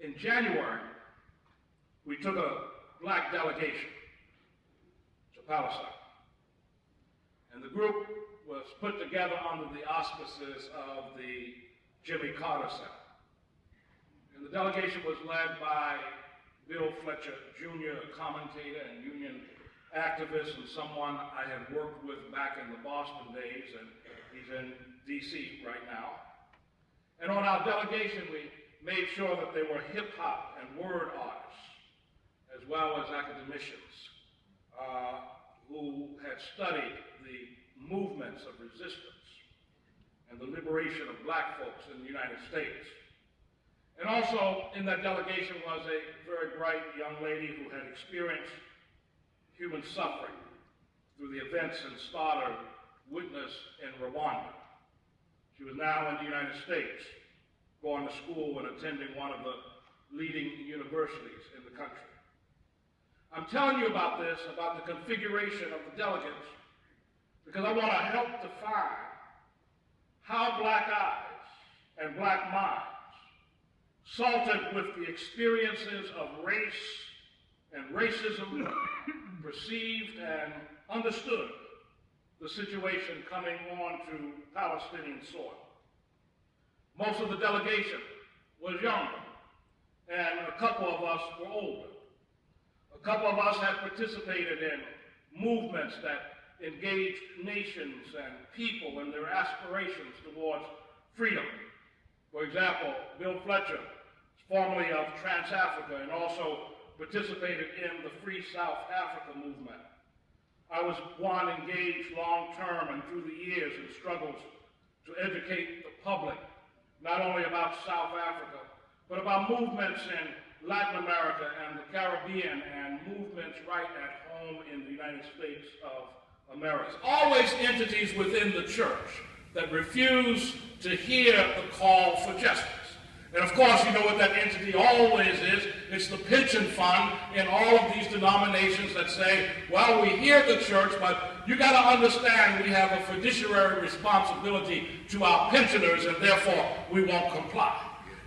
In January, we took a black delegation to Palestine. And the group was put together under the auspices of the Jimmy Carter Center. And the delegation was led by Bill Fletcher, Jr., a commentator and union activist and someone I had worked with back in the Boston days, and he's in D.C. right now. And on our delegation, we made sure that there were hip-hop and word artists, as well as academicians who had studied the movements of resistance and the liberation of black folks in the United States. And also in that delegation was a very bright young lady who had experienced human suffering through the events and slaughter witnessed in Rwanda. She was now in the United States, going to school and attending one of the leading universities in the country. I'm telling you about this, about the configuration of the delegates, because I want to help define how black eyes and black minds, salted with the experiences of race and racism, perceived and understood the situation coming on to Palestinian soil. Most of the delegation was younger, and a couple of us were older. A couple of us had participated in movements that engaged nations and people in their aspirations towards freedom. For example, Bill Fletcher, formerly of Trans-Africa, and also participated in the Free South Africa movement. I was one engaged long-term and through the years in struggles to educate the public, not only about South Africa, but about movements in Latin America and the Caribbean and movements right at home in the United States of America. Always entities within the church that refuse to hear the call for justice. And of course, you know what that entity always is. It's the pension fund in all of these denominations that say, well, we hear the church, but you got to understand we have a fiduciary responsibility to our pensioners, and therefore we won't comply.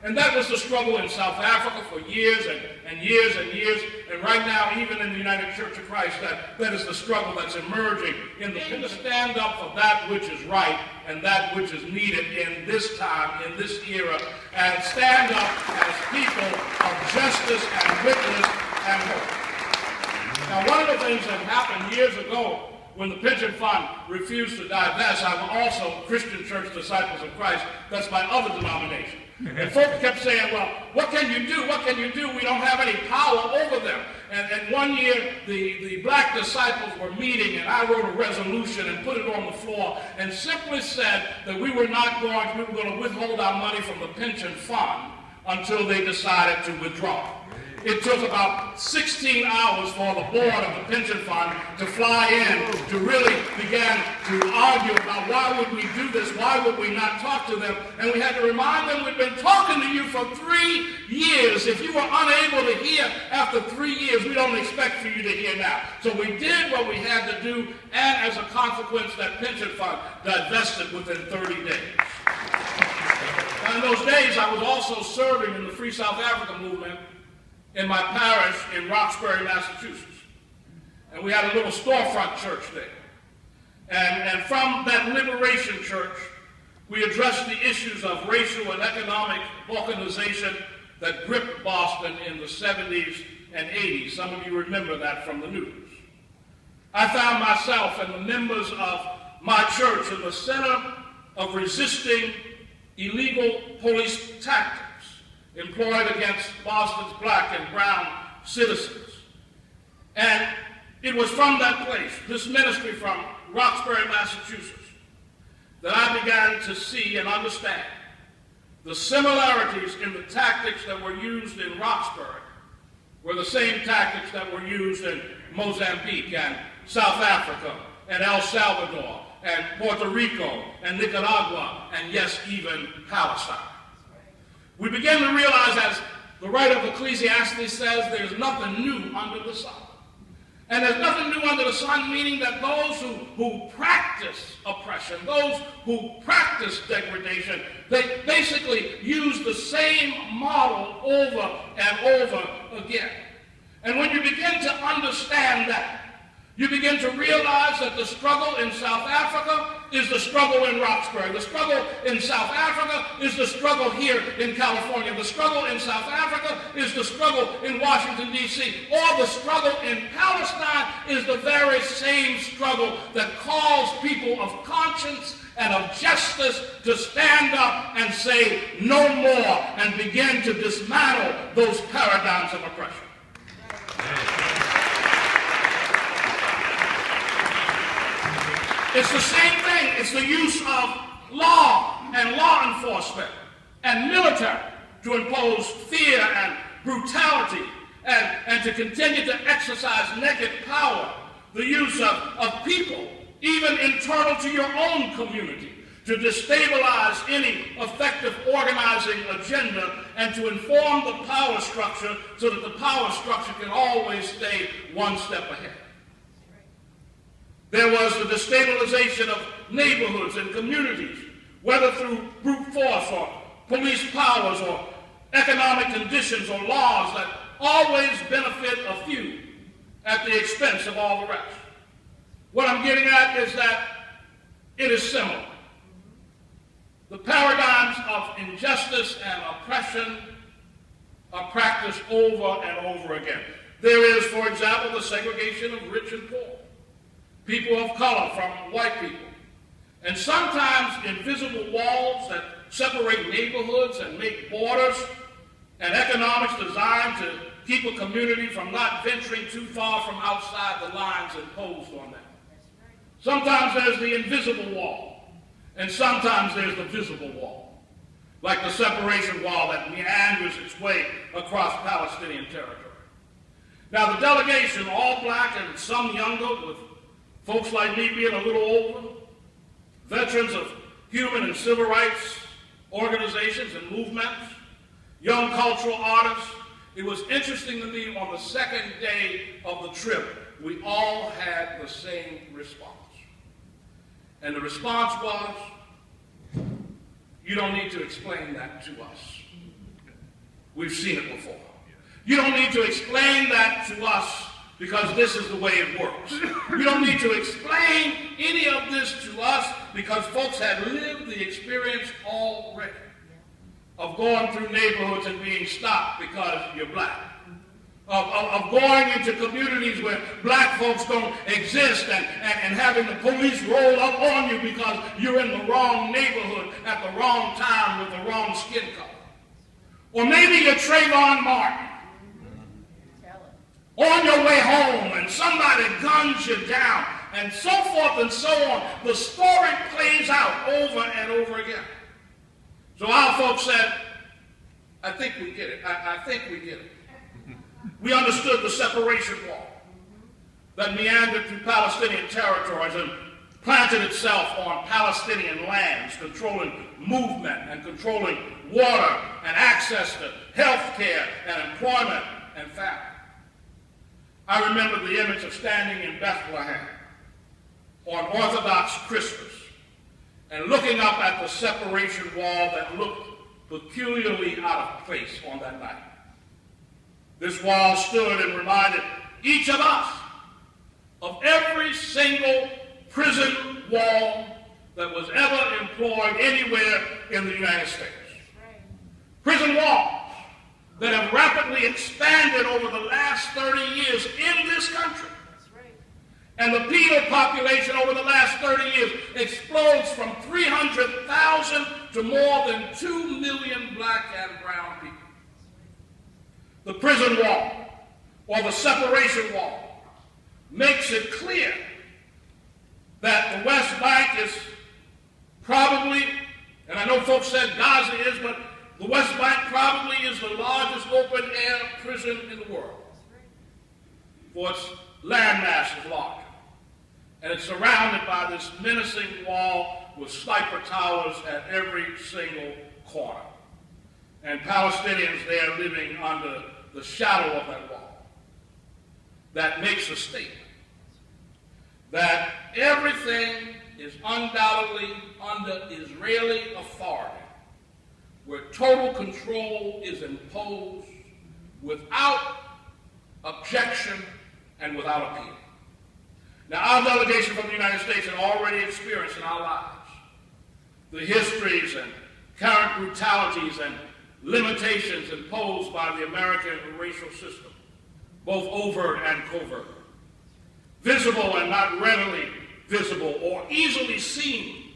And that was the struggle in South Africa for years and years and years. And right now, even in the United Church of Christ, that is the struggle that's emerging in the to stand up for that which is right and that which is needed in this time, in this era, and stand up as people of justice and witness and hope. Now, one of the things that happened years ago when the pension fund refused to divest, I'm also Christian Church Disciples of Christ, that's my other denomination. And folks kept saying, well, what can you do? What can you do? We don't have any power over them. And one year, the black disciples were meeting, and I wrote a resolution and put it on the floor and simply said that we were going to withhold our money from the pension fund until they decided to withdraw. It took about 16 hours for the board of the pension fund to fly in to really begin to argue about why would we do this, why would we not talk to them, and we had to remind them we've been talking to you for 3 years. If you were unable to hear after 3 years, we don't expect for you to hear now. So we did what we had to do, and as a consequence, that pension fund divested within 30 days. Now, in those days, I was also serving in the Free South Africa movement in my parish in Roxbury, Massachusetts. And we had a little storefront church there. And from that liberation church, we addressed the issues of racial and economic balkanization that gripped Boston in the 70s and 80s. Some of you remember that from the news. I found myself and the members of my church in the center of resisting illegal police tactics employed against Boston's black and brown citizens. And it was from that place, this ministry from Roxbury, Massachusetts, that I began to see and understand the similarities in the tactics that were used in Roxbury were the same tactics that were used in Mozambique and South Africa and El Salvador and Puerto Rico and Nicaragua and yes, even Palestine. We begin to realize, as the writer of Ecclesiastes says, there's nothing new under the sun. And there's nothing new under the sun, meaning that those who practice oppression, those who practice degradation, they basically use the same model over and over again. And when you begin to understand that, you begin to realize that the struggle in South Africa is the struggle in Roxbury. The struggle in South Africa is the struggle here in California. The struggle in South Africa is the struggle in Washington, D.C. Or the struggle in Palestine is the very same struggle that calls people of conscience and of justice to stand up and say no more and begin to dismantle those paradigms of oppression. It's the same thing. It's the use of law and law enforcement and military to impose fear and brutality and to continue to exercise naked power. The use of people, even internal to your own community, to destabilize any effective organizing agenda and to inform the power structure so that the power structure can always stay one step ahead. There was the destabilization of neighborhoods and communities, whether through brute force or police powers or economic conditions or laws that always benefit a few at the expense of all the rest. What I'm getting at is that it is similar. The paradigms of injustice and oppression are practiced over and over again. There is, for example, the segregation of rich and poor, people of color from white people, and sometimes invisible walls that separate neighborhoods and make borders, and economics designed to keep a community from not venturing too far from outside the lines imposed on them. Sometimes there's the invisible wall, and sometimes there's the visible wall, like the separation wall that meanders its way across Palestinian territory. Now, the delegation, all black and some younger, with folks like me being a little older, veterans of human and civil rights organizations and movements, young cultural artists, it was interesting to me on the second day of the trip, we all had the same response. And the response was, you don't need to explain that to us. We've seen it before. You don't need to explain that to us because this is the way it works. You don't need to explain any of this to us because folks had lived the experience already of going through neighborhoods and being stopped because you're black. Of going into communities where black folks don't exist and having the police roll up on you because you're in the wrong neighborhood at the wrong time with the wrong skin color. Or maybe you're Trayvon Martin on your way home and somebody guns you down and so forth and so on. The story plays out over and over again. So our folks said, I think we get it. I think we get it. We understood the separation wall that meandered through Palestinian territories and planted itself on Palestinian lands, controlling movement and controlling water and access to health care and employment and family. I remember the image of standing in Bethlehem on Orthodox Christmas and looking up at the separation wall that looked peculiarly out of place on that night. This wall stood and reminded each of us of every single prison wall that was ever employed anywhere in the United States. Prison walls that have rapidly expanded over the last 30 years in this country. And the penal population over the last 30 years explodes from 300,000 to more than 2 million black and brown people. The prison wall, or the separation wall, makes it clear that the West Bank is probably, and I know folks said Gaza is, but the West Bank probably is the largest open-air prison in the world. For its landmass is large. And it's surrounded by this menacing wall with sniper towers at every single corner. And Palestinians there living under the shadow of that wall. that makes a statement that everything is undoubtedly under Israeli authority, where total control is imposed without objection and without appeal. Now, our delegation from the United States had already experienced in our lives the histories and current brutalities and limitations imposed by the American racial system, both overt and covert, visible and not readily visible or easily seen,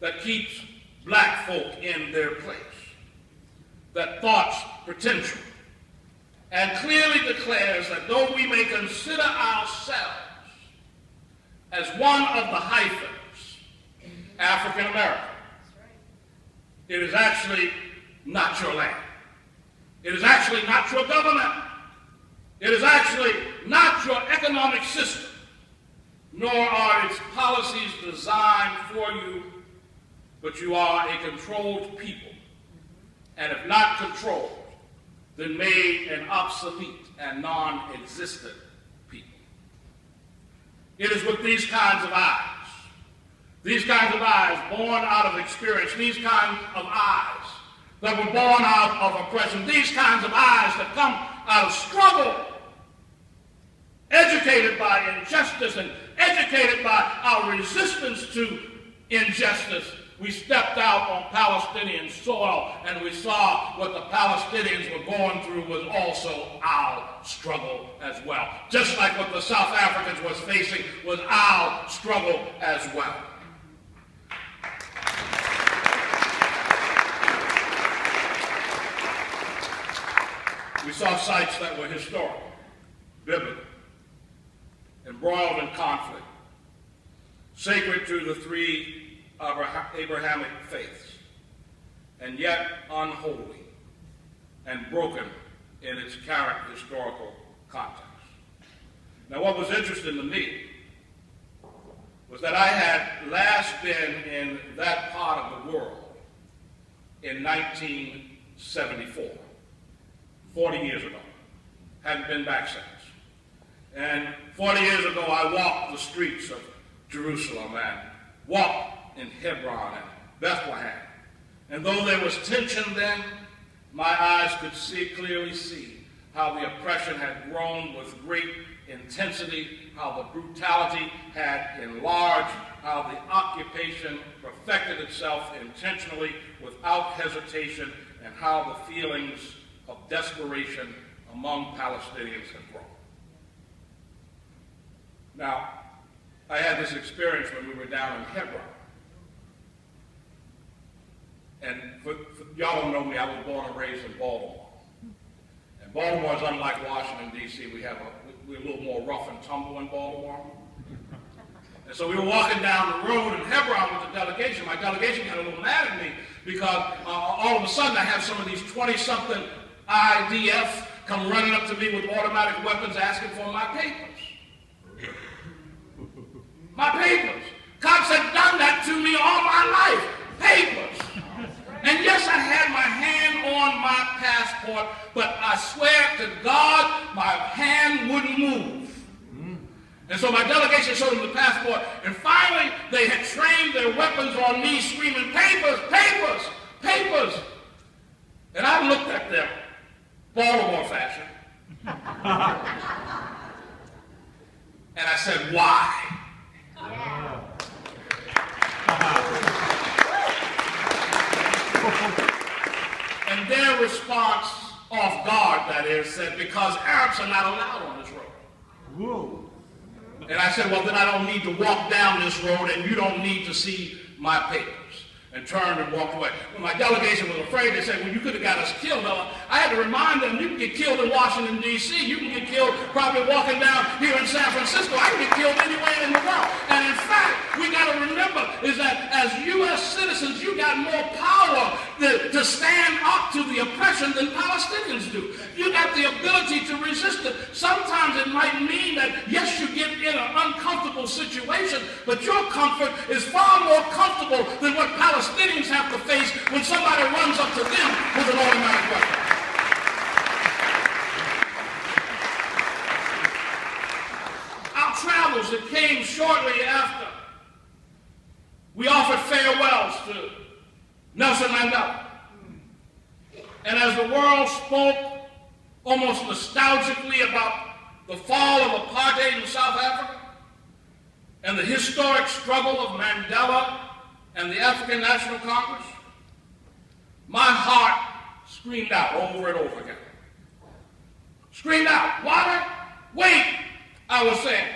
that keeps black folk in their place, that thwarts potential, and clearly declares that though we may consider ourselves as one of the hyphens, African American, it is actually not your land. It is actually not your government. It is actually not your economic system, nor are its policies designed for you, but you are a controlled people. And if not controlled, then made an obsolete and non-existent people. It is with these kinds of eyes born out of experience, these kinds of eyes that were born out of oppression, these kinds of eyes that come out of struggle, educated by injustice and educated by our resistance to injustice, we stepped out on Palestinian soil and we saw what the Palestinians were going through was also our struggle as well. Just like what the South Africans was facing was our struggle as well. We saw sites that were historical, biblical, embroiled in conflict, sacred to the three Abrahamic faiths, and yet unholy and broken in its current historical context. Now, what was interesting to me was that I had last been in that part of the world in 1974, 40 years ago. Hadn't been back since. And 40 years ago, I walked the streets of Jerusalem and walked in Hebron and Bethlehem. And though there was tension then, my eyes could clearly see how the oppression had grown with great intensity, how the brutality had enlarged, how the occupation perfected itself intentionally without hesitation, and how the feelings of desperation among Palestinians have grown. Now, I had this experience when we were down in Hebron. And for y'all don't know me, I was born and raised in Baltimore. And Baltimore is unlike Washington, D.C. We're a little more rough and tumble in Baltimore. And so we were walking down the road in Hebron with the delegation. My delegation got a little mad at me because all of a sudden I have some of these 20-something IDF come running up to me with automatic weapons asking for my papers. My papers. Cops had done that to me all my life. Papers. And yes, I had my hand on my passport, but I swear to God, my hand wouldn't move. And so my delegation showed them the passport, and finally they had trained their weapons on me, screaming, papers, papers, papers. And I looked at them, Baltimore fashion, and I said, why? Yeah. And their response, off guard that is, said, because Arabs are not allowed on this road. Whoa. And I said, well, then I don't need to walk down this road and you don't need to see my papers. And turned and walked away. When my delegation was afraid, they said, well, you could have got us killed. I had to remind them, you can get killed in Washington, D.C. You can get killed probably walking down here in San Francisco. I can get killed anywhere in the world. And in fact, we got to remember is that as U.S. citizens, you got more power to stand up to the oppression than Palestinians do. You got the ability to resist it. Sometimes it might mean that, yes, you get in an uncomfortable situation, but your comfort is far more comfortable than what Palestinians have to face when somebody runs up to them with an automatic weapon. Congress, it came shortly after we offered farewells to Nelson Mandela. And as the world spoke almost nostalgically about the fall of apartheid in South Africa and the historic struggle of Mandela and the African National Congress, my heart screamed out over and over again. Screamed out, why? Wait, I was saying.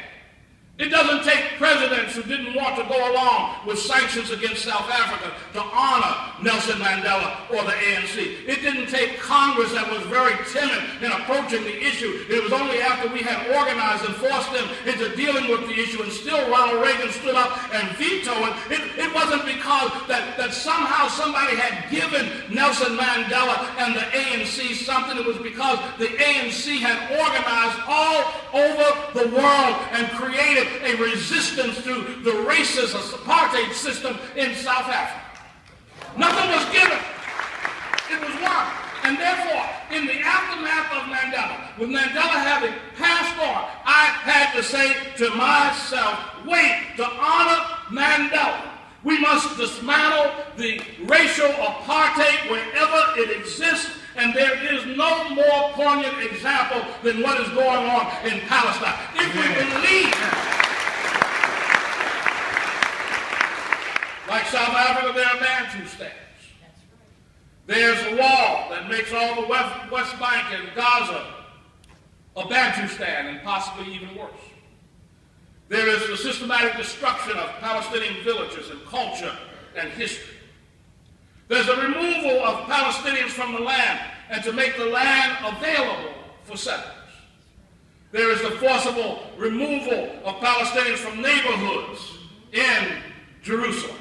It doesn't take presidents who didn't want to go along with sanctions against South Africa to honor Nelson Mandela or the ANC. It didn't take Congress that was very timid in approaching the issue. It was only after we had organized and forced them into dealing with the issue, and still Ronald Reagan stood up and vetoed it. It wasn't because that somehow somebody had given Nelson Mandela and the ANC something. It was because the ANC had organized all over the world and created a resistance to the racist apartheid system in South Africa. Nothing was given. It was won. And therefore, in the aftermath of Mandela, with Mandela having passed on, I had to say to myself, wait, to honor Mandela, we must dismantle the racial apartheid wherever it exists. And there is no more poignant example than what is going on in Palestine. If we believe, like South Africa, there are Bantu stands. There's a wall that makes all the West Bank and Gaza a Bantustan, and possibly even worse. There is the systematic destruction of Palestinian villages and culture and history. There's a removal of Palestinians from the land and to make the land available for settlers. There is the forcible removal of Palestinians from neighborhoods in Jerusalem.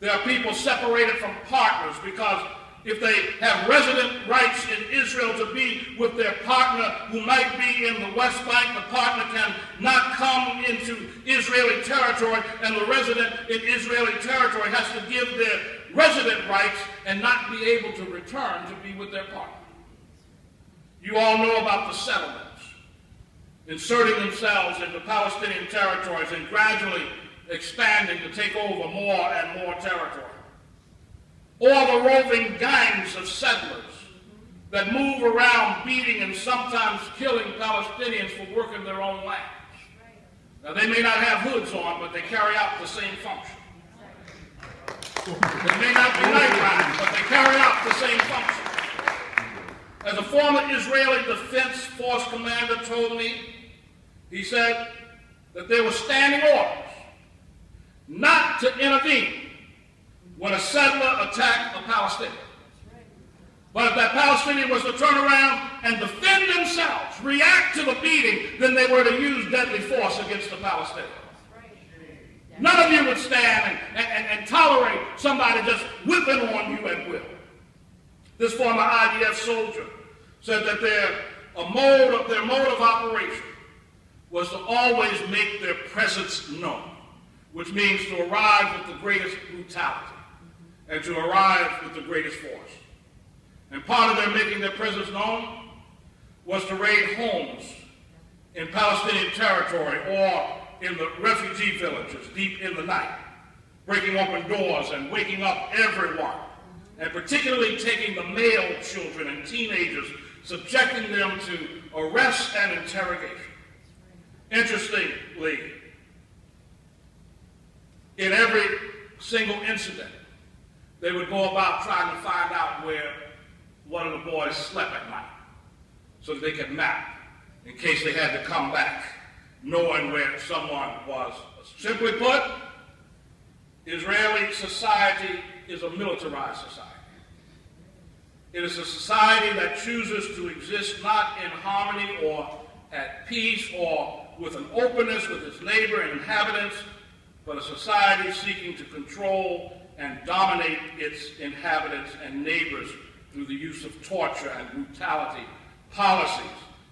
There are people separated from partners because if they have resident rights in Israel to be with their partner who might be in the West Bank, the partner can not come into Israeli territory, and the resident in Israeli territory has to give their resident rights and not be able to return to be with their partner. You all know about the settlements inserting themselves into Palestinian territories and gradually expanding to take over more and more territory. Or the roving gangs of settlers that move around beating and sometimes killing Palestinians for working their own lands. Now, they may not have hoods on, but they carry out the same function. They may not be night-riding, but they carry out the same function. As a former Israeli Defense Force commander told me, he said that there were standing orders not to intervene when a settler attacked a Palestinian. But if that Palestinian was to turn around and defend themselves, react to the beating, then they were to use deadly force against the Palestinian. None of you would stand and tolerate somebody just whipping on you at will. This former IDF soldier said that their mode of operation was to always make their presence known, which means to arrive with the greatest brutality and to arrive with the greatest force. And part of their making their presence known was to raid homes in Palestinian territory or in the refugee villages deep in the night, breaking open doors and waking up everyone, and particularly taking the male children and teenagers, subjecting them to arrest and interrogation. Interestingly, in every single incident, they would go about trying to find out where one of the boys slept at night so that they could map in case they had to come back knowing where someone was. Simply put, Israeli society is a militarized society. It is a society that chooses to exist not in harmony or at peace or with an openness with its neighbor and inhabitants, but a society seeking to control and dominate its inhabitants and neighbors through the use of torture and brutality, policies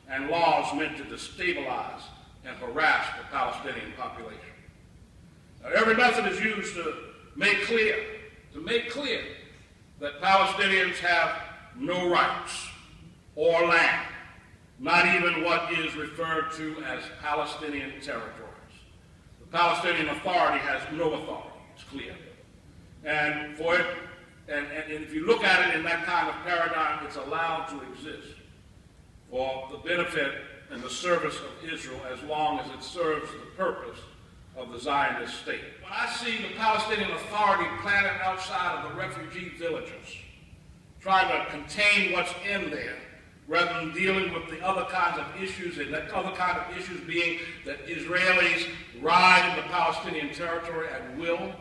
and laws meant to destabilize and harass the Palestinian population. Now, every method is used to make clear that Palestinians have no rights or land, not even what is referred to as Palestinian territories. Palestinian Authority has no authority. It's clear. And for it, and if you look at it in that kind of paradigm, it's allowed to exist for the benefit and the service of Israel as long as it serves the purpose of the Zionist state. When I see the Palestinian Authority planted outside of the refugee villages, trying to contain what's in there, rather than dealing with the other kinds of issues, and that other kind of issues being that Israelis ride into Palestinian territory at will,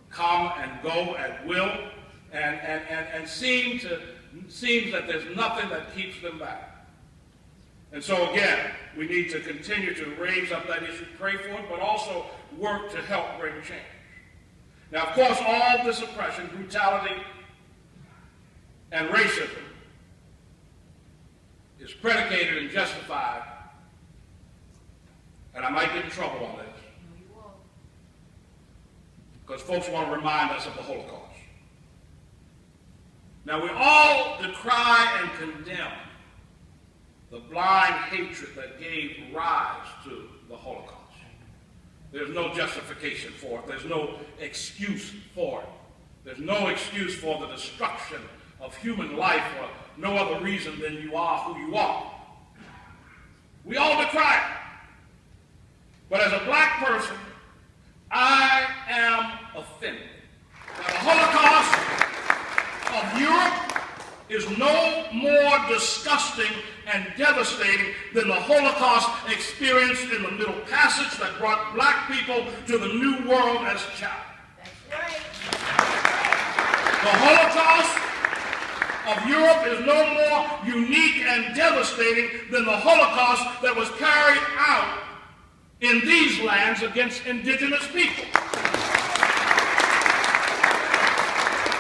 come and go at will, and seems that there's nothing that keeps them back. And so again, we need to continue to raise up that issue, pray for it, but also work to help bring change. Now, of course, all this oppression, brutality, and racism is predicated and justified, and I might get in trouble on this, because folks want to remind us of the Holocaust. Now, we all decry and condemn the blind hatred that gave rise to the Holocaust. There's no justification for it. There's no excuse for it. There's no excuse for the destruction of human life for no other reason than you are who you are. We all decry it. But as a black person, I am offended. Now, the Holocaust of Europe is no more disgusting and devastating than the Holocaust experienced in the Middle Passage that brought black people to the New World as chattel. That's right. The Holocaust of Europe is no more unique and devastating than the Holocaust that was carried out in these lands against indigenous people.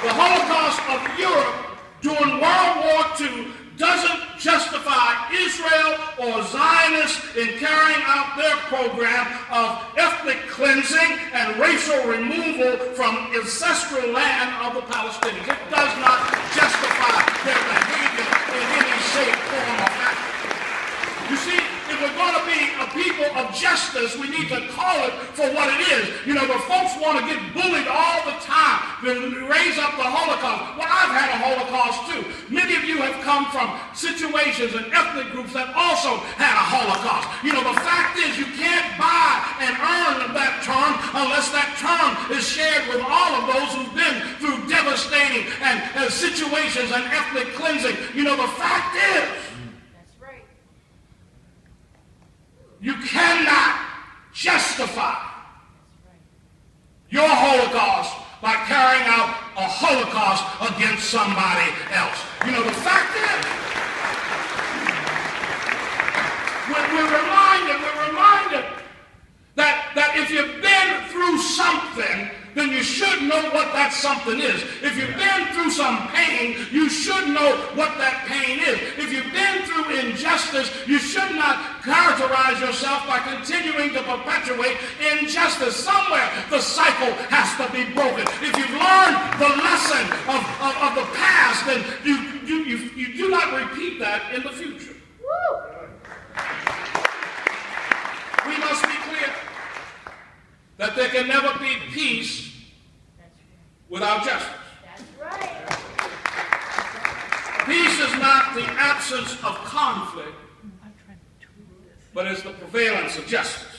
The Holocaust of Europe during World War II doesn't justify Israel or Zionists in carrying out their program of ethnic cleansing and racial removal from ancestral land of the Palestinians. It does not justify their behavior in any shape, form, or fashion. You see, if we're going to be a people of justice, we need to call it for what it is. You know, the folks want to get bullied all the time, to raise up the Holocaust. Well, I've had a Holocaust too. Many of you have come from situations and ethnic groups that also had a Holocaust. You know, the fact is you can't buy and earn that term unless that term is shared with all of those who've been through devastating and situations and ethnic cleansing. You know, the fact is, you cannot justify your Holocaust by carrying out a Holocaust against somebody else. You know, the fact is, we're reminded that if you've been through something, then you should know what that something is. If you've been through some pain, you should know what that pain is. If you've been through injustice, you should not characterize yourself by continuing to perpetuate injustice. Somewhere the cycle has to be broken. If you've learned the lesson of the past, then you do not repeat that in the future. Woo! We must be clear that there can never be peace without justice. That's right. Peace is not the absence of conflict, but it's the prevalence of justice.